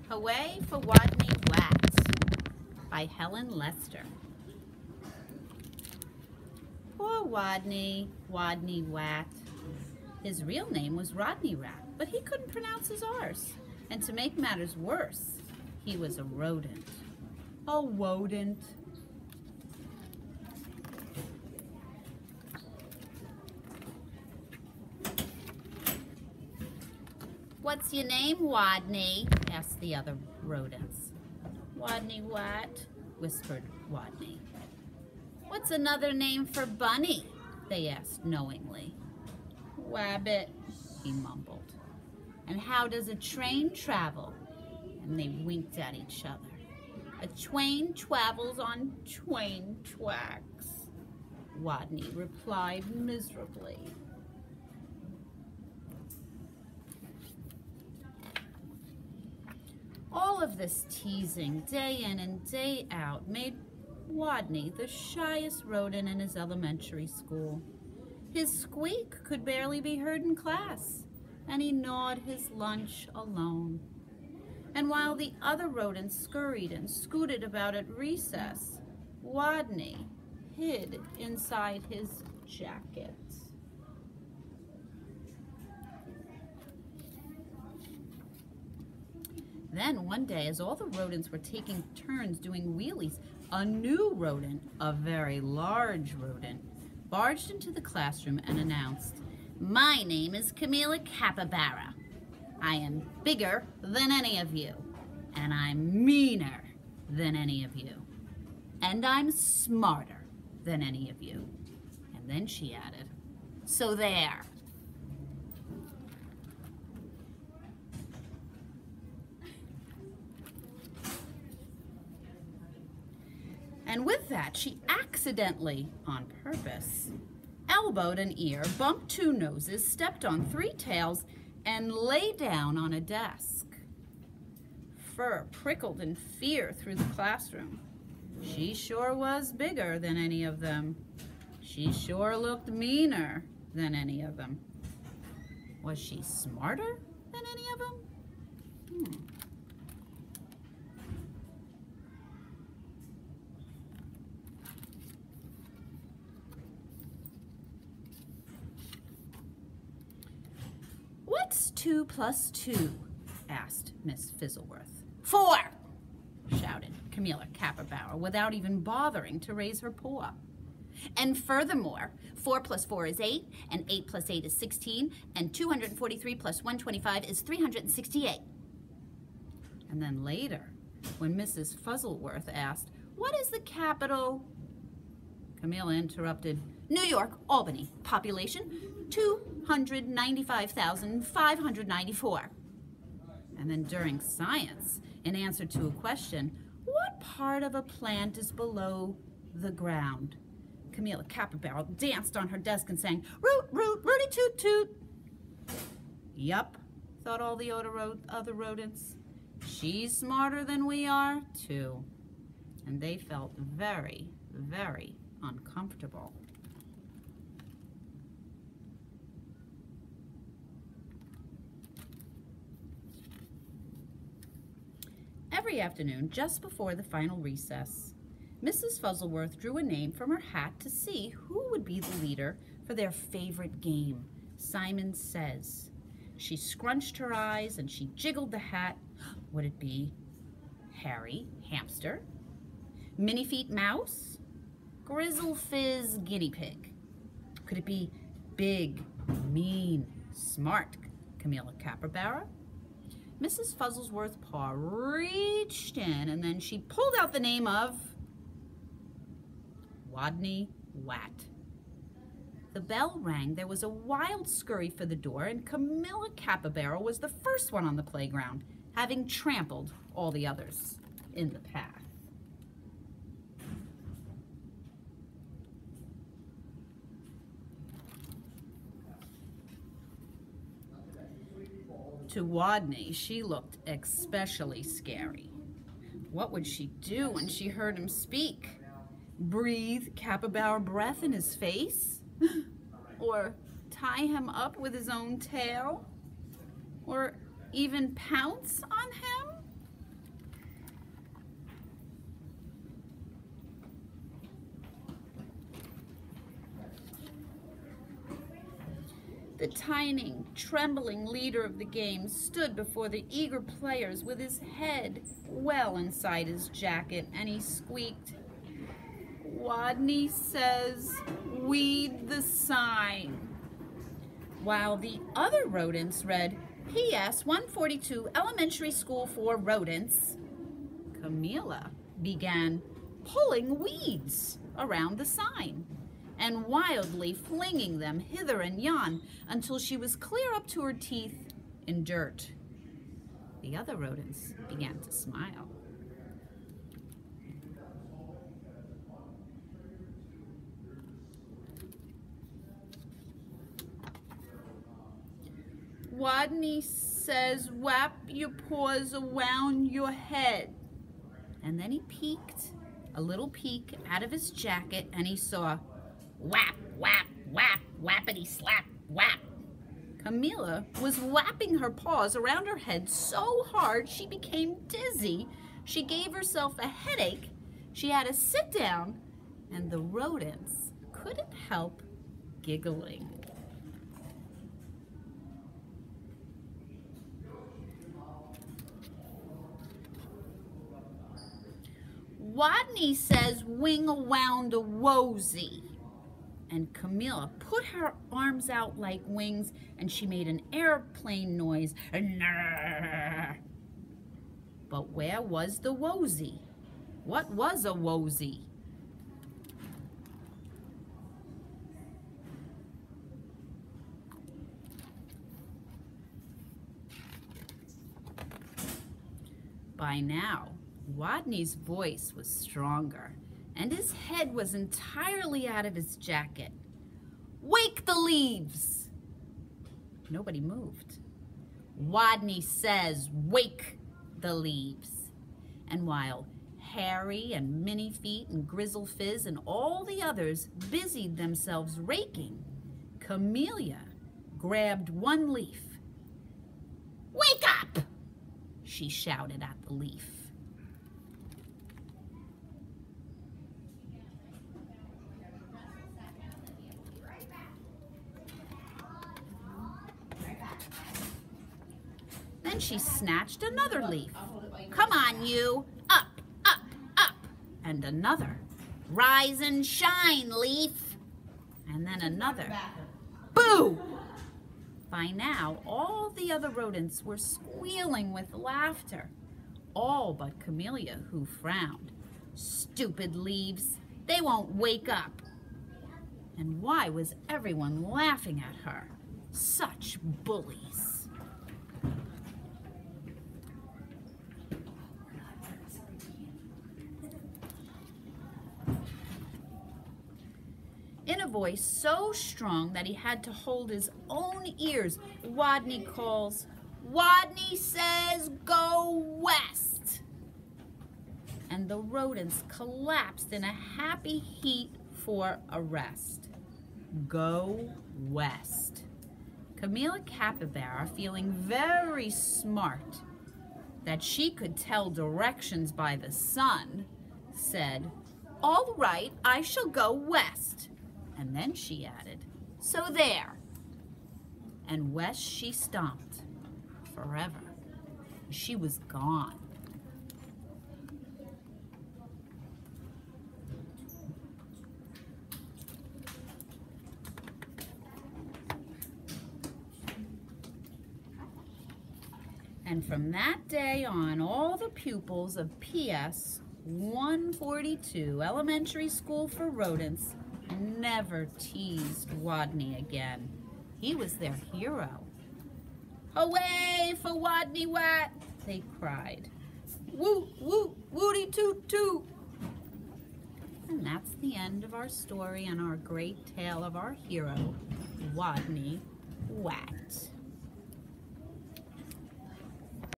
Hooray for Wodney Wat by Helen Lester. Poor Wodney Wat. His real name was Rodney Rat, but he couldn't pronounce his R's. And to make matters worse, he was a rodent. A wodent. "What's your name, Wodney?" asked the other rodents. "Wodney Wat," whispered Wodney. "What's another name for bunny?" they asked knowingly. "Wabbit," he mumbled. "And how does a train travel?" And they winked at each other. "A twain travels on twain tracks," Wodney replied miserably. All of this teasing, day in and day out, made Wodney the shyest rodent in his elementary school. His squeak could barely be heard in class, and he gnawed his lunch alone. And while the other rodents scurried and scooted about at recess, Wodney hid inside his jacket. Then one day, as all the rodents were taking turns doing wheelies, a new rodent, a very large rodent, barged into the classroom and announced, "My name is Camilla Capybara. I am bigger than any of you, and I'm meaner than any of you, and I'm smarter than any of you." And then she added, "So there." And with that, she accidentally, on purpose, elbowed an ear, bumped two noses, stepped on three tails, and lay down on a desk. Fur prickled in fear through the classroom. She sure was bigger than any of them. She sure looked meaner than any of them. Was she smarter than any of them? "What's 2 plus 2? asked Miss Fizzleworth. "4, shouted Camilla Capybara without even bothering to raise her paw. "And furthermore, 4 plus 4 is 8, and 8 plus 8 is 16, and 243 plus 125 is 368. And then later, when Mrs. Fuzzleworth asked, "What is the capital?" Camilla interrupted, "New York, Albany, population 295,594. And then during science, in answer to a question, "What part of a plant is below the ground?" Camilla Capybara danced on her desk and sang, "Root, root, rooty toot toot." Yup, thought all the other rodents. She's smarter than we are, too. And they felt very, very uncomfortable. Every afternoon, just before the final recess, Mrs. Fuzzleworth drew a name from her hat to see who would be the leader for their favorite game, Simon Says. She scrunched her eyes and she jiggled the hat. Would it be Harry, hamster? Minifeet, mouse? Grizzle Fizz, guinea pig? Could it be big, mean, smart Camilla Capybara? Mrs. Fuzzleworth's paw reached in and then she pulled out the name of Wodney Wat. The bell rang, there was a wild scurry for the door, and Camilla Capybara was the first one on the playground, having trampled all the others in the path. To Wodney, she looked especially scary. What would she do when she heard him speak? Breathe capybara breath in his face? Or tie him up with his own tail? Or even pounce on him? The tiny, trembling leader of the game stood before the eager players with his head well inside his jacket, and he squeaked, "Wodney says, weed the sign," while the other rodents read, "P.S. 142 Elementary School for Rodents." Camilla began pulling weeds around the sign and wildly flinging them hither and yon until she was clear up to her teeth in dirt. The other rodents began to smile. "Wodney says, wrap your paws around your head." And then he peeked, a little peek out of his jacket, and he saw, "Whap, whap, whap, whappity slap, whap." Camilla was whapping her paws around her head so hard she became dizzy. She gave herself a headache. She had to sit down, and the rodents couldn't help giggling. "Wodney says wing around a rosy." And Camilla put her arms out like wings, and she made an airplane noise. But where was the wosy? What was a wosy? By now, Wodney's voice was stronger, and his head was entirely out of his jacket. "Wake the leaves!" Nobody moved. "Wodney says, wake the leaves." And while Harry and Minnie Feet and Grizzle Fizz and all the others busied themselves raking, Camellia grabbed one leaf. "Wake up!" she shouted at the leaf. Then she snatched another leaf. "Come on, you! Up, up, up!" And another. "Rise and shine, leaf!" And then another. Boo! By now, all the other rodents were squealing with laughter. All but Camellia, who frowned. "Stupid leaves! They won't wake up!" And why was everyone laughing at her? Such bullies! In a voice so strong that he had to hold his own ears, Wodney calls, "Wodney says, go west!" And the rodents collapsed in a happy heap for a rest. Go west. Camilla Capybara, feeling very smart that she could tell directions by the sun, said, "All right, I shall go west." And then she added, "So there." And west she stomped forever. She was gone. And from that day on, all the pupils of PS 142 Elementary School for Rodents never teased Wodney again. He was their hero. "Hooray for Wodney Wat!" they cried. "Woot, woot, wooty toot toot!" And that's the end of our story and our great tale of our hero, Wodney Wat.